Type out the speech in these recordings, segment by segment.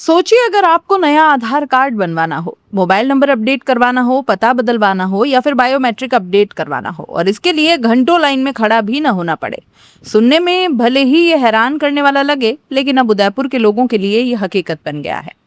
सोचिए अगर आपको नया आधार कार्ड बनवाना हो, मोबाइल नंबर अपडेट करवाना हो, पता बदलवाना हो या फिर बायोमेट्रिक अपडेट करवाना हो और इसके लिए घंटों लाइन में खड़ा भी ना होना पड़े। सुनने में भले ही ये हैरान करने वाला लगे, लेकिन अब उदयपुर के लोगों के लिए ये हकीकत बन गया है।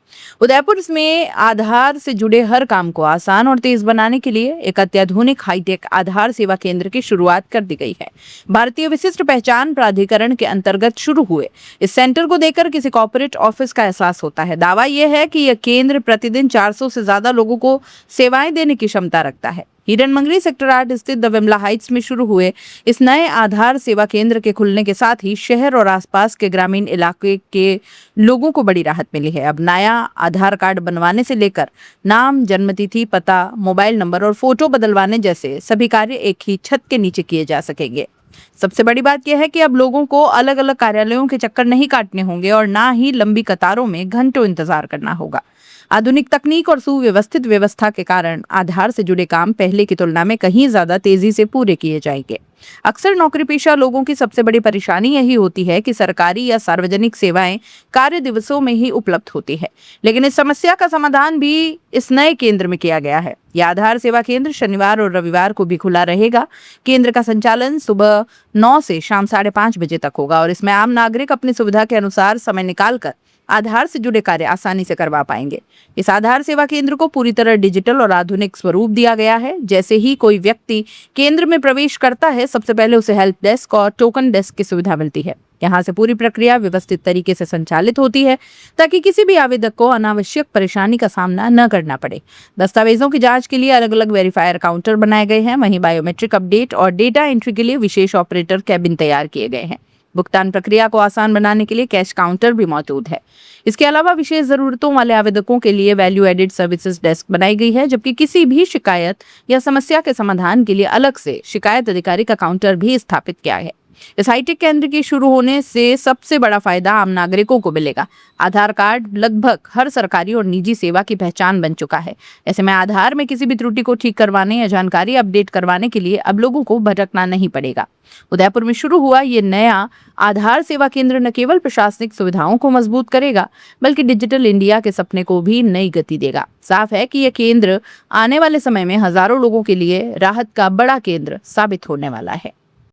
उदयपुर में आधार से जुड़े हर काम को आसान और तेज बनाने के लिए एक अत्याधुनिक हाईटेक आधार सेवा केंद्र की शुरुआत कर दी गई है। भारतीय विशिष्ट पहचान प्राधिकरण के अंतर्गत शुरू हुए इस सेंटर को देखकर किसी कॉर्पोरेट ऑफिस का एहसास होता है। दावा यह है कि यह केंद्र प्रतिदिन 400 से ज्यादा लोगों को सेवाएं देने की क्षमता रखता है। हिरनमंगली सेक्टर 8 स्थित द विमला हाइट्स में शुरू हुए इस नए आधार सेवा केंद्र के खुलने के साथ ही शहर और आसपास के ग्रामीण इलाके के लोगों को बड़ी राहत मिली है। अब नया आधार कार्ड बनवाने से लेकर नाम, जन्मतिथि, पता, मोबाइल नंबर और फोटो बदलवाने जैसे सभी कार्य एक ही छत के नीचे किए जा सकेंगे। सबसे बड़ी बात यह है कि अब लोगों को अलग अलग कार्यालयों के चक्कर नहीं काटने होंगे और ना ही लंबी कतारों में घंटों इंतजार करना होगा। आधुनिक तकनीक और सुव्यवस्थित व्यवस्था के कारण आधार से जुड़े काम पहले की तुलना में कहीं ज्यादा तेजी से पूरे किए जाएंगे। अक्सर नौकरी पेशा लोगों की सबसे बड़ी परेशानी यही होती है कि सरकारी या सार्वजनिक सेवाएं कार्य दिवसों में ही उपलब्ध होती है, लेकिन इस समस्या का समाधान भी इस नए केंद्र में किया गया है। यह आधार सेवा केंद्र शनिवार और रविवार को भी खुला रहेगा। केंद्र का संचालन सुबह 9 से शाम 5:30 बजे तक होगा और इसमें आम नागरिक अपनी सुविधा के अनुसार समय निकालकर आधार से जुड़े कार्य आसानी से करवा पाएंगे। इस आधार सेवा केंद्र को पूरी तरह डिजिटल और आधुनिक स्वरूप दिया गया है। जैसे ही कोई व्यक्ति केंद्र में प्रवेश करता है, सबसे पहले उसे हेल्प डेस्क और टोकन डेस्क की सुविधा मिलती है। यहाँ से पूरी प्रक्रिया व्यवस्थित तरीके से संचालित होती है ताकि किसी भी आवेदक को अनावश्यक परेशानी का सामना न करना पड़े। दस्तावेजों की जांच के लिए अलग अलग वेरीफायर काउंटर बनाए गए हैं। वहीं बायोमेट्रिक अपडेट और डेटा एंट्री के लिए विशेष ऑपरेटर कैबिन तैयार किए गए हैं। भुगतान प्रक्रिया को आसान बनाने के लिए कैश काउंटर भी मौजूद है। इसके अलावा विशेष जरूरतों वाले आवेदकों के लिए वैल्यू एडेड सर्विसेज डेस्क बनाई गई है, जबकि किसी भी शिकायत या समस्या के समाधान के लिए अलग से शिकायत अधिकारी का काउंटर भी स्थापित किया है। इस हाईटेक केंद्र के शुरू होने से सबसे बड़ा फायदा आम नागरिकों को मिलेगा। आधार कार्ड लगभग हर सरकारी और निजी सेवा की पहचान बन चुका है। ऐसे में आधार में किसी भी त्रुटि को ठीक करवाने या जानकारी अपडेट करवाने के लिए अब लोगों को भटकना नहीं पड़ेगा। उदयपुर में शुरू हुआ ये नया आधार सेवा केंद्र न केवल प्रशासनिक सुविधाओं को मजबूत करेगा, बल्कि डिजिटल इंडिया के सपने को भी नई गति देगा। साफ है कि यह केंद्र आने वाले समय में हजारों लोगों के लिए राहत का बड़ा केंद्र साबित होने वाला है।